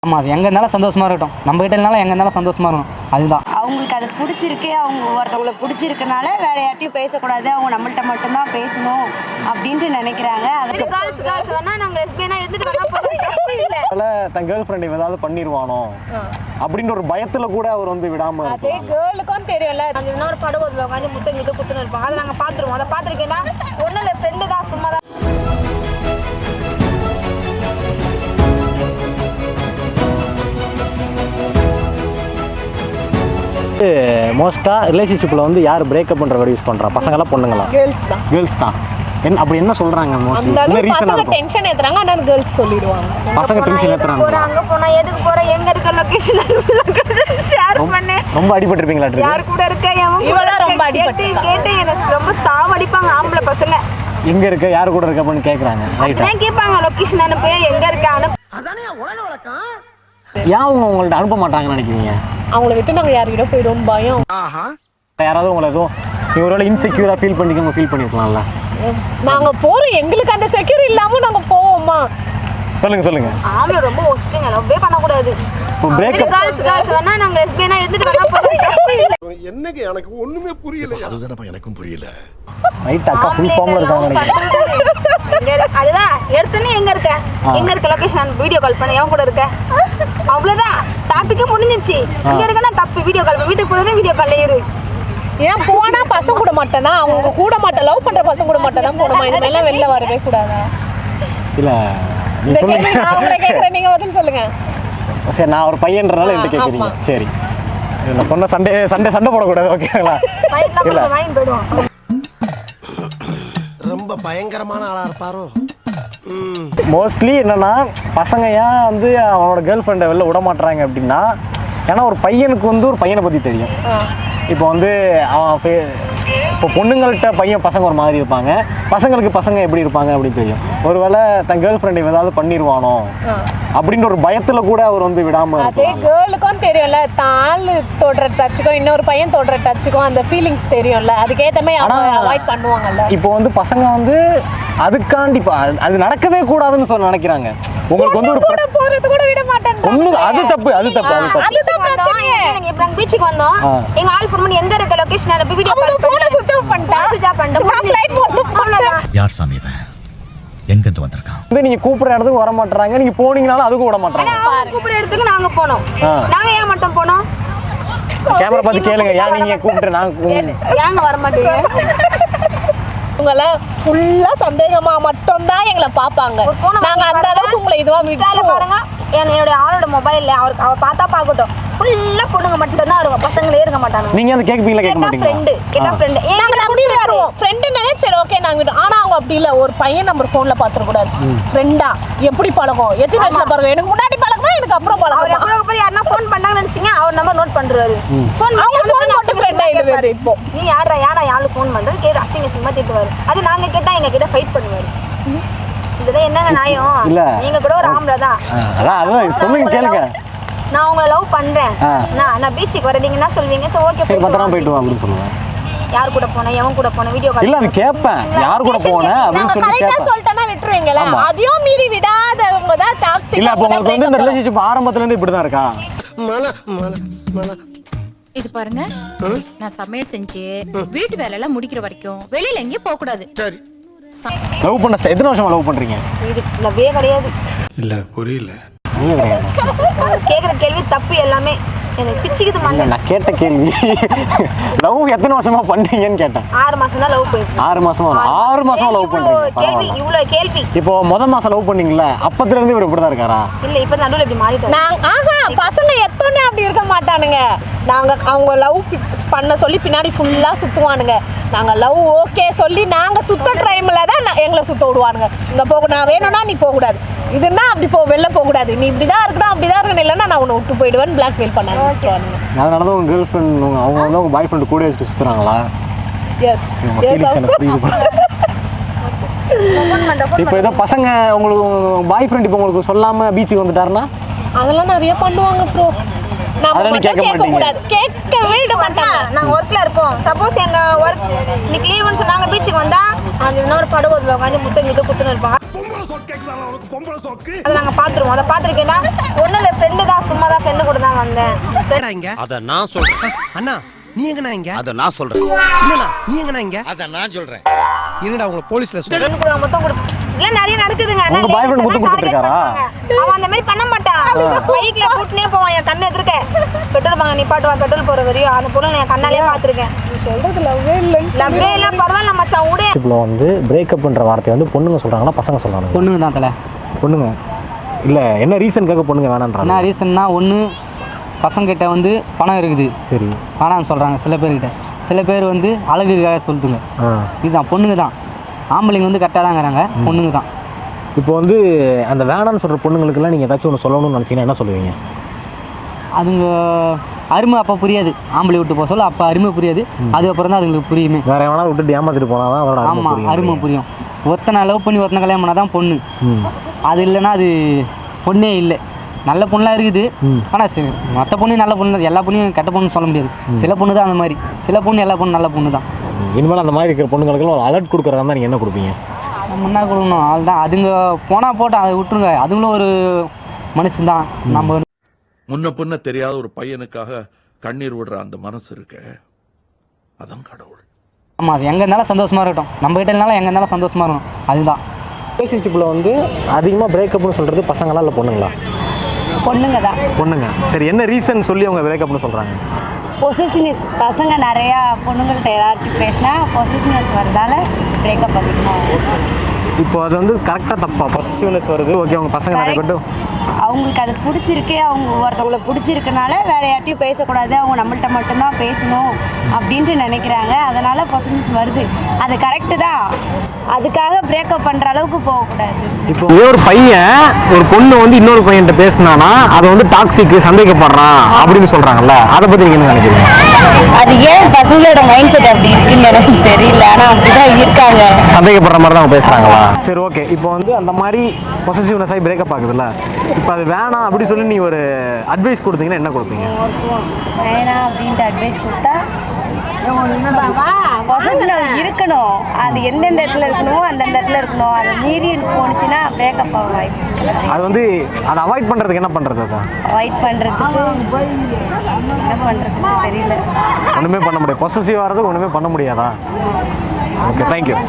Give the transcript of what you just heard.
ஆமாம், அது எங்கே இருந்தாலும் சந்தோஷமாக இருக்கட்டும். நம்ம கிட்ட இருந்தாலும் எங்கே இருந்தாலும் சந்தோஷமாக இருக்கணும். அதுதான் அவங்களுக்கு அது பிடிச்சிருக்கு. அவங்க ஒருத்தவங்களை பிடிச்சிருக்கனால வேற யார்ட்டையும் பேசக்கூடாது, அவங்க நம்மள்கிட்ட மட்டும்தான் பேசணும் அப்படின்ட்டு நினைக்கிறாங்க. தன் கேர்ள் ஃப்ரெண்ட் ஏதாவது பண்ணிடுவானோ அப்படின்னு ஒரு பயத்துல கூட அவர் வந்து விடாம அதே கேர்ளுக்கும் தெரியல. அந்த இன்னொரு படுவதில் உட்காந்து முத்தம் மிக குத்துன்னு இருப்பாங்க. அதை நாங்கள் பார்த்துருவோம். அதை பார்த்துருக்கேன்னா ஒன்றும் இல்லை, ஃப்ரெண்டு தான், சும்மா தான். மோஸ்ட்டாக ரிலேஷன்ஷிப்பில் வந்து யார் பிரேக்கப் பண்ணுற வேர்டு யூஸ் பண்ணுறா? பசங்களா பொண்ணுங்களா? கேர்ள்ஸ் தான். அப்படி என்ன சொல்கிறாங்க? பசங்க டென்ஷன் ஏத்துறாங்க, ஆனால் கேர்ள்ஸ் சொல்லிடுவாங்க. பசங்க டென்ஷன் ஏத்துறாங்க. அங்கே போனால் எதுக்கு போகிற, எங்கே இருக்க லொக்கேஷன் ஷேர் பண்ணு. ரொம்ப அடிபட்டுருப்பீங்களா? யார் கூட இருக்க, இவதான் ரொம்ப அடிபட்டு கேட்டு எனக்கு ரொம்ப சாவடிப்பாங்க ஆம்பளை பசங்க. எங்கே இருக்க, யார் கூட இருக்க அப்படின்னு கேட்குறாங்க. ரைட்டாக கேட்பாங்க, லொக்கேஷன் அனுப்பு, எங்கே இருக்க அனுப்பு. ஏன் அவங்க உங்கள்ட்ட அனுப்ப மாட்டாங்கன்னு நினைக்கிறீங்க? அவங்கள விட்டு நாங்கள் யார்கிட்ட போயிடுவோம் பயம். யாராவது உங்களை எதுவும் நீங்கள் ஒருவேளை இன்செக்யூராக ஃபீல் பண்ணியிருக்கலாம்ல? நாங்கள் போகிறோம், எங்களுக்கு அந்த செக்யூர் இல்லாமல் நாங்கள் போவோமா? சொல்லுங்க. ஆம்பளை ரொம்ப ஒஸ்ட்டுங்க, லவ்வே பண்ணக்கூடாது. கேர்ள்ஸ் வேணா நாங்க லெஸ்பியனா இருந்துட்டு வேணா போறோம். என்னங்க எனக்கு ஒண்ணுமே புரியல. அதுதான் எனக்கும் புரியல. ரைட் அக்கா ஃபுல் ஃபார்ம்ல இருக்காங்க. அதுதான் எடுத்துனே எங்க இருக்க லொகேஷன் வீடியோ கால் பண்ணி எவன் கூட இருக்க, அவ்வளவுதான் டாபிக்கே முடிஞ்சிச்சு. இங்க இருக்கனா தப்பு, வீடியோ கால் வீட்டுக்கு போறேன்னா வீடியோ கால்ல இரு. ஏன் போனா பசங்க கூட மட்டும் தான், அவங்க கூட மட்டும் லவ் பண்ற பசங்க கூட மட்டும் தான் போணுமா? இனிமேலாம் வெளில வரவே கூடாதா? இல்ல நீ சொல்லுங்க, நான் உங்களை கேக்குறேன், நீங்க பதில் சொல்லுங்க. சரி, நான் ஒரு பையன்றனால என்கிட்ட கேக்குறீங்க. சரி, நான் சொன்ன சண்டை போடக்கூடாது, ஓகேங்களா? இல்ல வாங்கி போய்டுவோம். ரொம்ப பயங்கரமான ஆளா இருப்பாரோ. மோஸ்ட்லி என்னன்னா பசங்க ஏன் வந்து அவனோட கேர்ள் ஃப்ரெண்டை வெளில விட மாட்டுறாங்க அப்படின்னா, ஏன்னா ஒரு பையனுக்கு வந்து ஒரு பையனை பற்றி தெரியும். இப்போ வந்து அவன் இப்போ பொண்ணுங்கள்கிட்ட பசங்க ஒரு மாதிரி இருப்பாங்க, பசங்களுக்கு பசங்க எப்படி இருப்பாங்க அப்படின்னு தெரியும். ஒருவேளை தன் கேர்ள் ஃப்ரெண்ட் ஏதாவது பண்ணிடுவானோ அப்படின்ற ஒரு பயத்தில் கூட அவர் வந்து விடாமல். அதே கேர்ளுக்கும் தெரியும்ல, தாள் தொடுற டச்சுக்கும் இன்னொரு பையன் தொடுற டச்சுக்கும் அந்த ஃபீலிங்ஸ் தெரியும்ல, அதுக்கேற்ற மாதிரி அவங்க அவாய்ட் பண்ணுவாங்கல்ல. இப்போ வந்து பசங்க வந்து அதுக்காண்டி அது நடக்கவே கூடாதுன்னு சொல்ல நினைக்கிறாங்க. உங்களுக்கு வந்து ஒரு கூட போறது கூட விட மாட்டாங்க. அது தப்பு. அதுதான் பிரச்சனையே. இப்ப நாங்க பீச்சுக்கு வந்தோம், எங்க ஆள் ஃபோன் பண்ணி எங்க இருக்க லொகேஷன் அனுப்பி வீடியோ கால் போன் சுவிட்ச் ஆஃப் பண்ணிட்டேன். Flight mode. யார் சாமி இவன், எங்க இருந்து வந்திருக்கான்? நீங்க கூப்பிடுற இடத்துக்கு வர மாட்டாங்க, நீங்க போனீங்கனாலும் அதுக்கு விட மாட்டாங்க. கூப்பிடுற இடத்துக்கு நாங்க போனோம். நாங்க ஏன் மட்டும் போனோம்? கேமரா பார்த்து கேளுங்க, ஏன் நீங்க கூப்பிட்டு நாங்க ஏங்க வர மாட்டீங்க? உங்களை ஃபுல்லா சந்தேகமா மட்டும் தான் எங்களை பாப்பாங்க. நாங்க அந்த அளவுக்கு உங்களை இதுவா பாருங்க. என்னோட ஆளோட மொபைல்ல அவ பார்த்தா பார்க்கட்டும், ஃபுல்லா பொண்ணுங்க மட்டும் தான் இருக்கும், பசங்களே இருக்க மாட்டாங்க. நீங்க அந்த கேட்பீங்களா? கேட்க மாட்டீங்க. கேட்டா ஃப்ரெண்ட் நாங்க அப்படி வருவோம். ஃப்ரெண்ட்னே சரி ஓகே நாங்க, ஆனா அவங்க அப்படி இல்ல. ஒரு பையன் நம்பர் போன்ல பாத்துற கூடாது. ஃப்ரெண்டா எப்படி பழகும், எத்தனை வருஷம் பழகும், எனக்கு முன்னாடி பழகுமா எனக்கு அப்புறம் பழகும். அவர் எவ்வளவு பேர் யாரனா ஃபோன் பண்ணாங்கன்னு நினைச்சீங்க, அவர் நம்பர் நோட் பண்றாரு. ஃபோன் பண்ணி ஃப்ரெண்டா எழுதுறது. இப்போ நீ யாரா யாரு ஃபோன் பண்றது கேட்டு அசிங்கமா திட்டுவாரு. அது நாங்க கேட்டா எங்க கிட்ட ஃபைட் பண்ணுவாரு. இதெல்லாம் என்னங்க நியாயம்? நீங்க கூட ஒரு ஆம்பளை தான். அதான் சொல்லுங்க, கேளுங்க. நான் உங்களை லவ் பண்றேன், நான் பீச்சுக்கு வரேன், நீங்க என்ன சொல்வீங்க? சரி ஓகே சரி பத்திரமா போயிட்டு வா அப்படின்னு சொல்லுவேன். யார் கூட போனேன், எவன் கூட போனேன், வீடியோ கால் இல்ல அது கேட்பேன், யார் கூட போனேன் அப்படின்னு சொல்லி கரெக்ட்டா சொல்லிட்டேனா விட்டுருவீங்களா? அதையும் மீறி விடாதவங்க தான் டாக்ஸிக். இல்ல அப்ப உங்களுக்கு வந்து இந்த ரிலேஷன்ஷிப் ஆரம்பத்துல இருந்து இப்படி தான் இருக்கா? இது பாருங்க, நான் சமையல் செஞ்சு வீட்டு வேலை எல்லாம் முடிக்கிற வரைக்கும் வெளியில எங்கேயும் போக கூடாது. சரி. லவ் பண்ண எத்தனை வருஷமா லவ் பண்றீங்க? இது லவ்வே கிடையாது. இல்ல புரியல. கேக்குற கேள்வி தப்பு எல்லாமே. எனக்கு பிச்சுக்குது மண்டை. நான் கேட்ட கேள்வி லவ் எத்தனை வருஷமா பண்றீங்கன்னு கேட்டேன். 6 மாசம் தான் லவ் போயிருக்கு. 6 மாசமா லவ் பண்றீங்க? கேள்வி இவ்வளவு கேள்வி. இப்போ மாசம் லவ் பண்ணீங்கல்ல, அப்பத்துல இருந்து இவர் இப்படி தான் இருக்காரா? இல்ல இப்ப நடுவுல இப்படி மாறிட்டாரு. பசங்க எப்பவுமே அப்படி இருக்க மாட்டானுங்க. நாங்க அவங்க லவ் பண்ண சொல்லி பின்னாடி ஃபுல்லா சுத்துவானுங்க. நாங்க லவ் ஓகே சொல்லி நாங்க சுத்த டைம்ல தான் எங்களை சுத்த விடுவானுங்க. இங்க போக நான் வேணும்னா நீ போக கூடாது, இதுன்னா அப்படி வெளில போக கூடாது, நீ இப்படிதான் இருக்கணும் அப்படிதான் இருக்கணும், இல்லைன்னா நான் உன்னை விட்டு போயிடுவேன் பிளாக்மெயில் பண்ணாங்க. அதனாலதான் உங்க கேர்ள் ஃப்ரெண்ட் அவங்க வந்து உங்க பாய் ஃப்ரெண்ட் கூட வச்சுட்டு சுத்துறாங்களா? எஸ். இப்போ ஏதோ பசங்க உங்களுக்கு பாய் ஃப்ரெண்ட் இப்போ உங்களுக்கு சொல்லாம பீச்சுக்கு வந்துட்டாருன்னா அதெல்லாம் நிறைய பண்ணுவாங்க ப்ரோ. அதெல்லாம் கேட்க கூடாது, கேட்கவே மாட்டாங்க. நாங்க ஒர்க்ல இருப்போம். சப்போஸ் எங்க ஒர்க் இன்னைக்கு லீவுன்னு சொன்னாங்க, பீச்சுக்கு வந்தா அந்த இன்னொரு படுவதில் உட்காந்து முத்தம் மிக குத்துன்னு இருப்பாங்க. அதை நாங்க பாத்துருவோம். அதை பாத்துருக்கேன்னா ஒண்ணும் இல்ல, ஃப்ரெண்டு தான், சும்மா தான் ஃப்ரெண்டு கூட தான் வந்தேன். அத நான் சொல்றேன். அண்ணா நீ எங்கண்ணா இங்க? அத நான் சொல்றேன். சின்னண்ணா நீ எங்கண்ணா இங்க? அத நான் சொல்றேன். என்னடா உங்களை போலீஸ்ல சொல்றேன். ஃப்ரெண்டு கூட மொத்தம் கூட இல்ல நிறைய நடக்குதுங்க. உங்க பாய்ஃப்ரெண்ட் முத்து கொடுத்துருக்காரா? அவன் அந்த மாதிரி பண்ண மாட்டான். பைக்ல கூட்டினே போவான் என் கண்ணு எதிர்க்க. Petrol bunk நிப்பாட்டுவான். பெட்ரோல் போற வரையும் அந்த பொண்ணு என் கண்ணாலே பாத்துருக்கேன். சொல்றது லவ்வே இல்லை. லவ்வே இல்ல, பரவாயில்ல மச்சான் விடு. இப்போ வந்து பிரேக்கப்ன்ற வார்த்தையை வந்து பொண்ணுங்க சொல்கிறாங்களா பசங்க சொல்கிறாங்க? பொண்ணுங்க தான் தலை. பொண்ணுங்க இல்லை, என்ன ரீசனுக்காக பொண்ணுங்க வேணான்றாங்க? என்ன ரீசன்னா, ஒன்று பசங்கிட்ட வந்து பணம் இருக்குது, சரி, வேணான்னு சொல்கிறாங்க சில பேர்கிட்ட. சில பேர் வந்து அழகுக்காக சொல்லுதுங்க. இதுதான் பொண்ணுங்க தான். ஆம்பளைங்க வந்து கரெக்டாக தாங்கிறாங்க, பொண்ணுங்க தான். இப்போ வந்து அந்த வேணான்னு சொல்கிற பொண்ணுங்களுக்கெல்லாம் நீங்கள் ஏதாச்சும் ஒன்று சொல்லணும்னு நினச்சிங்கன்னா என்ன சொல்லுவீங்க? அதுங்க அருமை அப்போ புரியாது. ஆம்பளை விட்டு போக சொல்ல அப்போ அருமை புரியாது. அதுக்கப்புறம் தான் அதுங்களுக்கு புரியுமே. வேற எவனா விட்டுட்டு ஏமாத்திட்டு போனால் தான் அதோட ஆமாம், அருமை புரியும். ஒருத்தனை லவ் பண்ணி ஒருத்தனை கல்யாணம் பண்ணால் தான் பொண்ணு. அது இல்லைன்னா அது பொண்ணே இல்லை. நல்ல பொண்ணெலாம் இருக்குது, ஆனால் சரி மற்ற பொண்ணு நல்ல பொண்ணு தான். எல்லா பொண்ணையும் கெட்ட பொண்ணு சொல்ல முடியாது. சில பொண்ணு தான் அந்த மாதிரி. சில பொண்ணு எல்லா பொண்ணு நல்ல பொண்ணு தான். இனிமேல் அந்த மாதிரி இருக்கிற பொண்ணுங்களுக்கெல்லாம் ஒரு அலர்ட் கொடுக்குறதா தான் நீங்கள் என்ன கொடுப்பீங்க? முன்னா கொடுக்கணும், அதுதான். அதுங்க போனால் போட்டோம், அதை விட்டுருங்க. அதுங்களும் ஒரு மனுஷன் தான். நம்ம முன்ன பின்ன தெரியாத ஒரு பையனுக்காக கண்ணீர் விடுற அந்த மனசு இருக்க, அதான் கடவுள். ஆமாம், அது எங்கே இருந்தாலும் சந்தோஷமாக இருக்கட்டும். நம்ம கிட்ட இருந்தாலும் எங்கே இருந்தாலும் சந்தோஷமாக இருக்கணும். அதுதான் ரிலேஷன்ஷிப்பில் வந்து அதிகமாக பிரேக்கப்னு சொல்கிறது பசங்களா இல்லை பொண்ணுங்களா? பொண்ணுங்க தான். பொண்ணுங்க. சரி, என்ன ரீசன் சொல்லி அவங்க பிரேக்கப்னு சொல்கிறாங்க? பொசிஷனிஸ். பசங்க நிறையா பொண்ணுங்கள்கிட்ட யார்கிட்ட பேசினா பொசிஷனிஸ் வரதால பிரேக்கப் அதிகமாக. இப்போ அது வந்து கரெக்டாக தப்பா? பொசிட்டிவ்னஸ் வருது, ஓகே. அவங்க பசங்க நிறைய பேர் அவங்களுக்கு அது பிடிச்சிருக்கு, அவங்க ஒருத்தவங்களை பிடிச்சிருக்கனால வேற யார்ட்டையும் பேசக்கூடாது, அவங்க நம்மள்கிட்ட மட்டும்தான் பேசணும் அப்படின்ட்டு நினைக்கிறாங்க. அதனால பொசிஷன்ஸ் வருது. அது கரெக்டு தான். அதுக்காக பிரேக்கப் பண்ணுற அளவுக்கு போகக்கூடாது. இப்போ ஒரு பையன் ஒரு பொண்ணு வந்து இன்னொரு பையன்கிட்ட பேசினானா அதை வந்து டாக்ஸிக்கு சந்தேகப்படுறான் அப்படின்னு சொல்கிறாங்கல்ல, அதை பற்றி நீங்கள் என்ன நினைக்கிறீங்க? அது ஏன் பசங்களோட மைண்ட் செட் அப்படி இருக்குன்னு எனக்கு தெரியல, ஆனால் அப்படிதான் இருக்காங்க. சந்தேகப்படுற மாதிரி தான் அவங்க பேசுகிறாங்களா? சரி, ஓகே. இப்போ வந்து அந்த மாதிரி பொசசிவ்னஸ் ஆகி பிரேக்கப் ஆகுதுல்ல, இப்போ அது வேணாம் அப்படி சொல்லி நீ ஒரு அட்வைஸ் கொடுத்தீங்கன்னா என்ன கொடுப்பீங்க? வேணாம் அப்படின்ட்டு அட்வைஸ் கொடுத்தா இருக்கணும். அது எந்தெந்த இடத்துல இருக்கணுமோ அந்தந்த இடத்துல இருக்கணும். அதை மீறி போனுச்சுன்னா பிரேக்கப் ஆக வாய்ப்பு. அது வந்து அதை அவாய்ட் பண்ணுறதுக்கு என்ன பண்ணுறது? அதை அவாய்ட் பண்ணுறதுக்கு என்ன பண்ணுறதுக்கு தெரியல. ஒன்றுமே பண்ண முடியாது. பொசசிவ் ஆகிறதுக்கு ஒன்றுமே பண்ண முடியாதா? Okay, thank you.